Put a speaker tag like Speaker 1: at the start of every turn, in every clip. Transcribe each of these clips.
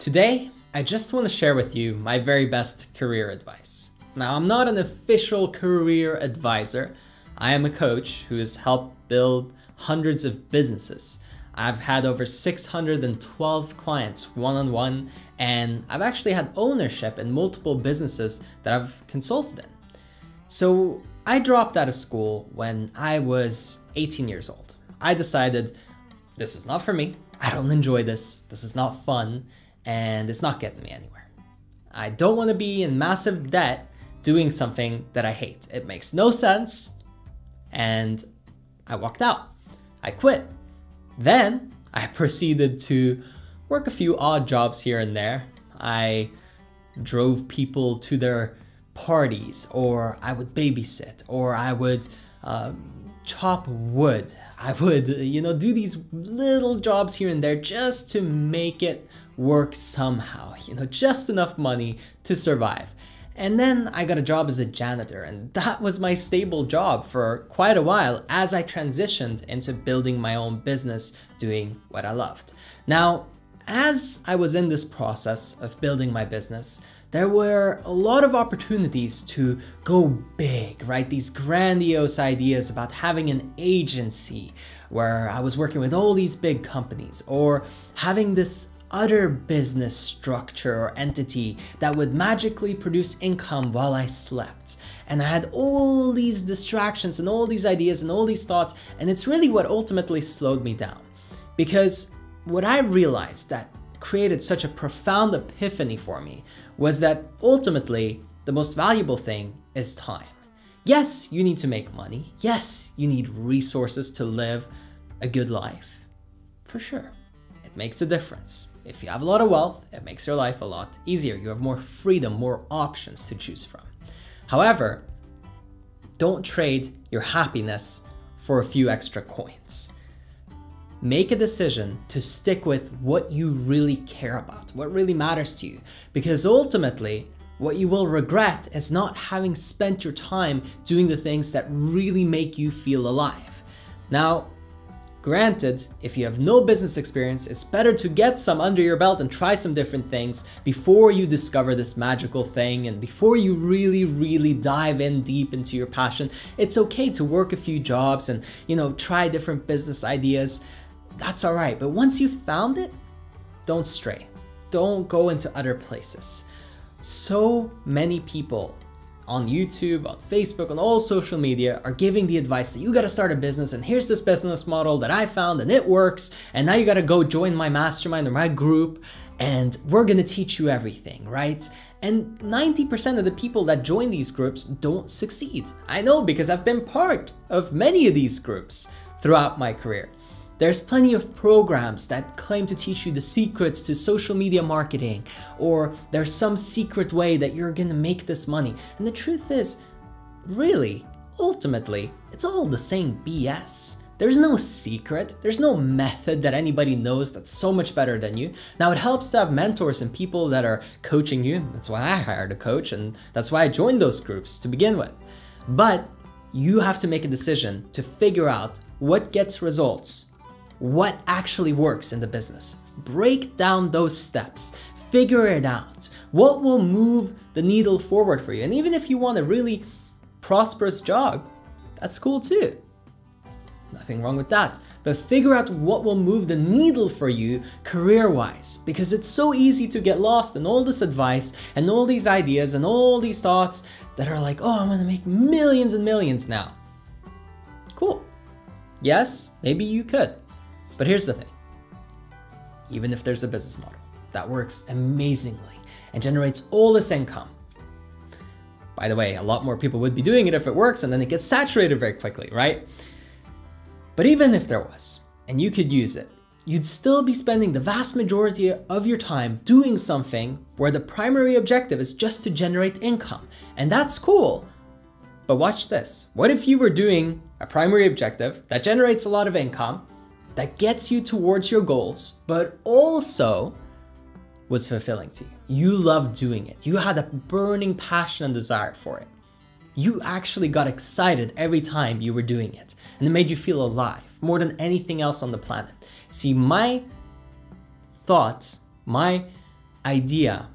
Speaker 1: Today, I just want to share with you my very best career advice. Now, I'm not an official career advisor. I am a coach who has helped build hundreds of businesses. I've had over 612 clients one-on-one, and I've actually had ownership in multiple businesses that I've consulted in. So I dropped out of school when I was 18 years old. I decided this is not for me. I don't enjoy this. This is not fun, and it's not getting me anywhere. I don't want to be in massive debt doing something that I hate. It makes no sense, and I walked out. I quit. Then I proceeded to work a few odd jobs here and there. I drove people to their parties, or I would babysit, or I would chop wood. I would, do these little jobs here and there just to make it work somehow, just enough money to survive. And then I got a job as a janitor, and that was my stable job for quite a while as I transitioned into building my own business, doing what I loved. Now, as I was in this process of building my business, there were a lot of opportunities to go big, right? These grandiose ideas about having an agency where I was working with all these big companies, or having this other business structure or entity that would magically produce income while I slept. And I had all these distractions and all these ideas and all these thoughts, and it's really what ultimately slowed me down. Because what I realized that created such a profound epiphany for me was that ultimately the most valuable thing is time. Yes, you need to make money. Yes, you need resources to live a good life. For sure, it makes a difference. If you have a lot of wealth, it makes your life a lot easier. You have more freedom, more options to choose from. However, don't trade your happiness for a few extra coins. Make a decision to stick with what you really care about, what really matters to you, because ultimately, what you will regret is not having spent your time doing the things that really make you feel alive. Now, granted, if you have no business experience, it's better to get some under your belt and try some different things before you discover this magical thing, and before you really dive in deep into your passion. It's okay to work a few jobs and, try different business ideas. That's all right. But once you've found it, don't stray. Don't go into other places. So many people on YouTube, on Facebook, on all social media are giving the advice that you got to start a business, and here's this business model that I found and it works, and now you got to go join my mastermind or my group and we're going to teach you everything, right? And 90% of the people that join these groups don't succeed. I know, because I've been part of many of these groups throughout my career. There's plenty of programs that claim to teach you the secrets to social media marketing, or there's some secret way that you're gonna make this money. And the truth is, really, ultimately, it's all the same BS. There's no secret, there's no method that anybody knows that's so much better than you. Now, it helps to have mentors and people that are coaching you. That's why I hired a coach, and that's why I joined those groups to begin with. But you have to make a decision to figure out what gets results, what actually works in the business. Break down those steps, figure it out. What will move the needle forward for you? And even if you want a really prosperous job, that's cool too. Nothing wrong with that. But figure out what will move the needle for you career-wise, because it's so easy to get lost in all this advice and all these ideas and all these thoughts that are like, oh, I'm gonna make millions and millions now. Cool. Yes, maybe you could. But here's the thing, even if there's a business model that works amazingly and generates all this income, by the way, a lot more people would be doing it if it works, and then it gets saturated very quickly, right? But even if there was, and you could use it, you'd still be spending the vast majority of your time doing something where the primary objective is just to generate income. And that's cool. But watch this. What if you were doing a primary objective that generates a lot of income, that gets you towards your goals, but also was fulfilling to you? You loved doing it. You had a burning passion and desire for it. You actually got excited every time you were doing it, and it made you feel alive more than anything else on the planet. See, my thought, my idea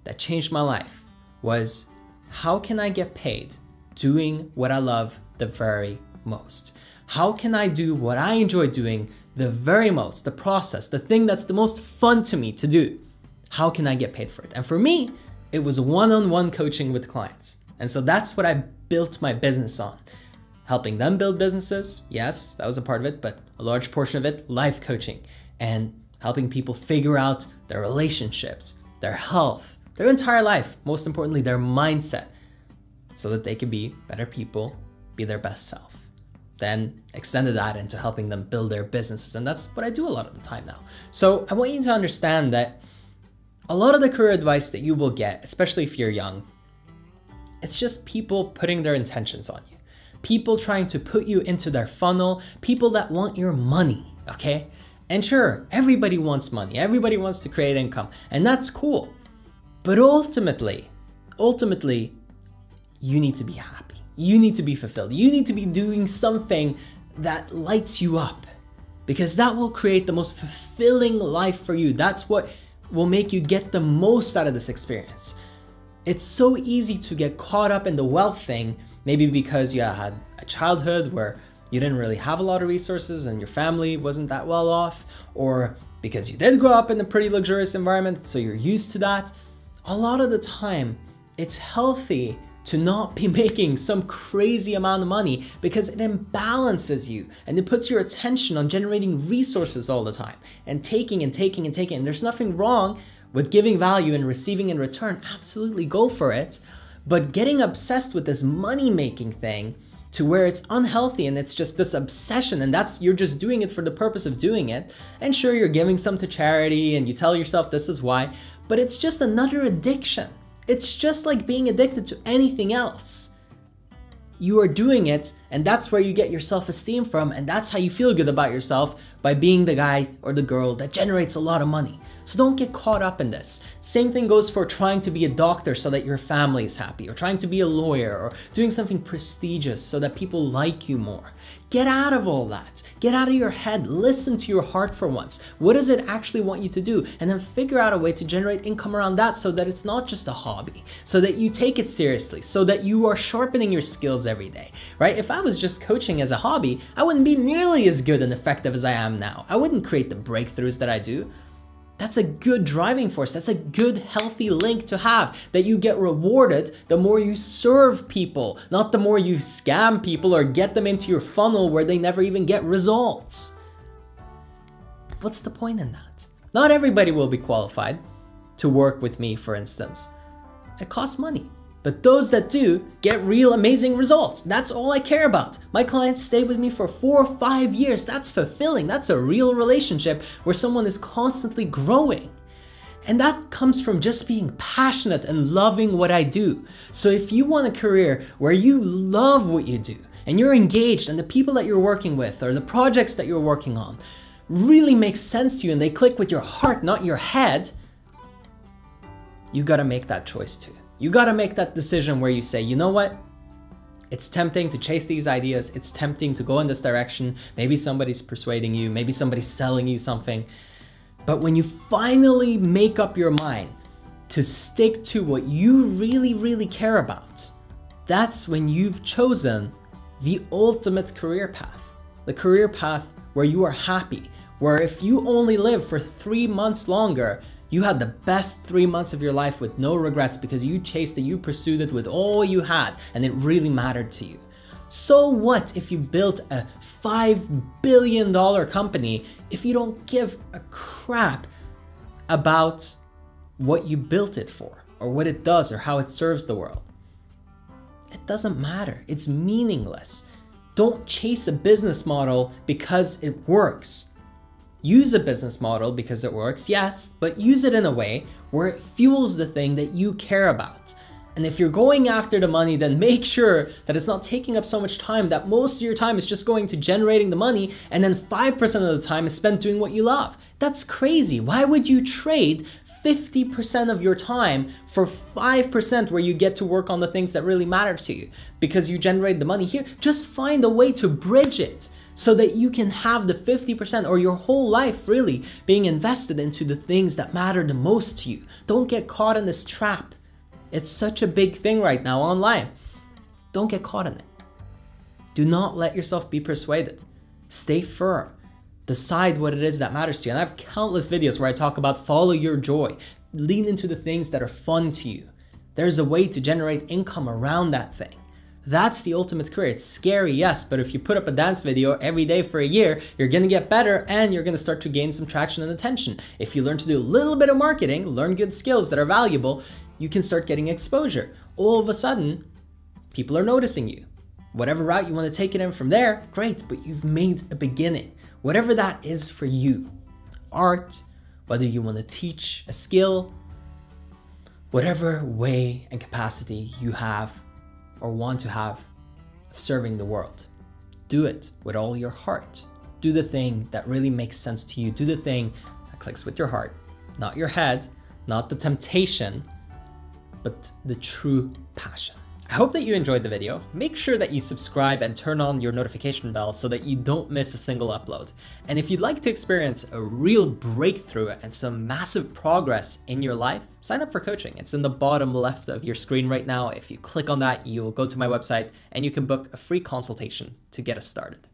Speaker 1: that changed my life was, how can I get paid doing what I love the very most? How can I do what I enjoy doing the very most, the process, the thing that's the most fun to me to do? How can I get paid for it? And for me, it was one-on-one coaching with clients. And so that's what I built my business on. Helping them build businesses, yes, that was a part of it, but a large portion of it, life coaching, and helping people figure out their relationships, their health, their entire life, most importantly, their mindset, so that they can be better people, be their best self. Then extended that into helping them build their businesses. And that's what I do a lot of the time now. So I want you to understand that a lot of the career advice that you will get, especially if you're young, it's just people putting their intentions on you. People trying to put you into their funnel, people that want your money, okay? And sure, everybody wants money. Everybody wants to create income, and that's cool. But ultimately, you need to be happy. You need to be fulfilled. You need to be doing something that lights you up, because that will create the most fulfilling life for you. That's what will make you get the most out of this experience. It's so easy to get caught up in the wealth thing, maybe because you had a childhood where you didn't really have a lot of resources and your family wasn't that well off, or because you did grow up in a pretty luxurious environment, so you're used to that. A lot of the time, it's healthy to not be making some crazy amount of money, because it imbalances you and it puts your attention on generating resources all the time and taking and taking and taking. And there's nothing wrong with giving value and receiving in return. Absolutely, go for it. But getting obsessed with this money-making thing to where it's unhealthy and it's just this obsession, and you're just doing it for the purpose of doing it. And sure, you're giving some to charity and you tell yourself this is why, but it's just another addiction. It's just like being addicted to anything else. You are doing it, and that's where you get your self-esteem from, and that's how you feel good about yourself, by being the guy or the girl that generates a lot of money. So don't get caught up in this. Same thing goes for trying to be a doctor so that your family is happy, or trying to be a lawyer, or doing something prestigious so that people like you more. Get out of all that. Get out of your head. Listen to your heart for once. What does it actually want you to do? And then figure out a way to generate income around that, so that it's not just a hobby, so that you take it seriously, so that you are sharpening your skills every day, right? If I was just coaching as a hobby, I wouldn't be nearly as good and effective as I am now. I wouldn't create the breakthroughs that I do. That's a good driving force. That's a good, healthy link to have, that you get rewarded the more you serve people, not the more you scam people or get them into your funnel where they never even get results. What's the point in that? Not everybody will be qualified to work with me, for instance. It costs money. But those that do get real amazing results. That's all I care about. My clients stay with me for 4 or 5 years. That's fulfilling. That's a real relationship where someone is constantly growing. And that comes from just being passionate and loving what I do. So if you want a career where you love what you do and you're engaged, and the people that you're working with or the projects that you're working on really make sense to you and they click with your heart, not your head, you gotta make that choice too. You gotta make that decision where you say, you know what? It's tempting to chase these ideas. It's tempting to go in this direction. Maybe somebody's persuading you. Maybe somebody's selling you something. But when you finally make up your mind to stick to what you really, really care about, that's when you've chosen the ultimate career path. The career path where you are happy, where if you only live for 3 months longer, you had the best 3 months of your life with no regrets, because you chased it, you pursued it with all you had, and it really mattered to you. So what if you built a $5 billion company if you don't give a crap about what you built it for, or what it does, or how it serves the world? It doesn't matter. It's meaningless. Don't chase a business model because it works. Use a business model because it works, yes, but use it in a way where it fuels the thing that you care about. And if you're going after the money, then make sure that it's not taking up so much time that most of your time is just going to generating the money, and then 5% of the time is spent doing what you love. That's crazy. Why would you trade 50% of your time for 5% where you get to work on the things that really matter to you because you generate the money here? Just find a way to bridge it so that you can have the 50% or your whole life really being invested into the things that matter the most to you. Don't get caught in this trap. It's such a big thing right now online. Don't get caught in it. Do not let yourself be persuaded. Stay firm. Decide what it is that matters to you. And I have countless videos where I talk about follow your joy. Lean into the things that are fun to you. There's a way to generate income around that thing. That's the ultimate career. It's scary, yes, but if you put up a dance video every day for a year, you're gonna get better and you're gonna start to gain some traction and attention. If you learn to do a little bit of marketing, learn good skills that are valuable, you can start getting exposure. All of a sudden, people are noticing you. Whatever route you want to take it in from there, great, but you've made a beginning. Whatever that is for you, art, whether you want to teach a skill, whatever way and capacity you have or want to have of serving the world, do it with all your heart. Do the thing that really makes sense to you. Do the thing that clicks with your heart, not your head, not the temptation, but the true passion. I hope that you enjoyed the video. Make sure that you subscribe and turn on your notification bell so that you don't miss a single upload. And if you'd like to experience a real breakthrough and some massive progress in your life, sign up for coaching. It's in the bottom left of your screen right now. If you click on that, you'll go to my website and you can book a free consultation to get us started.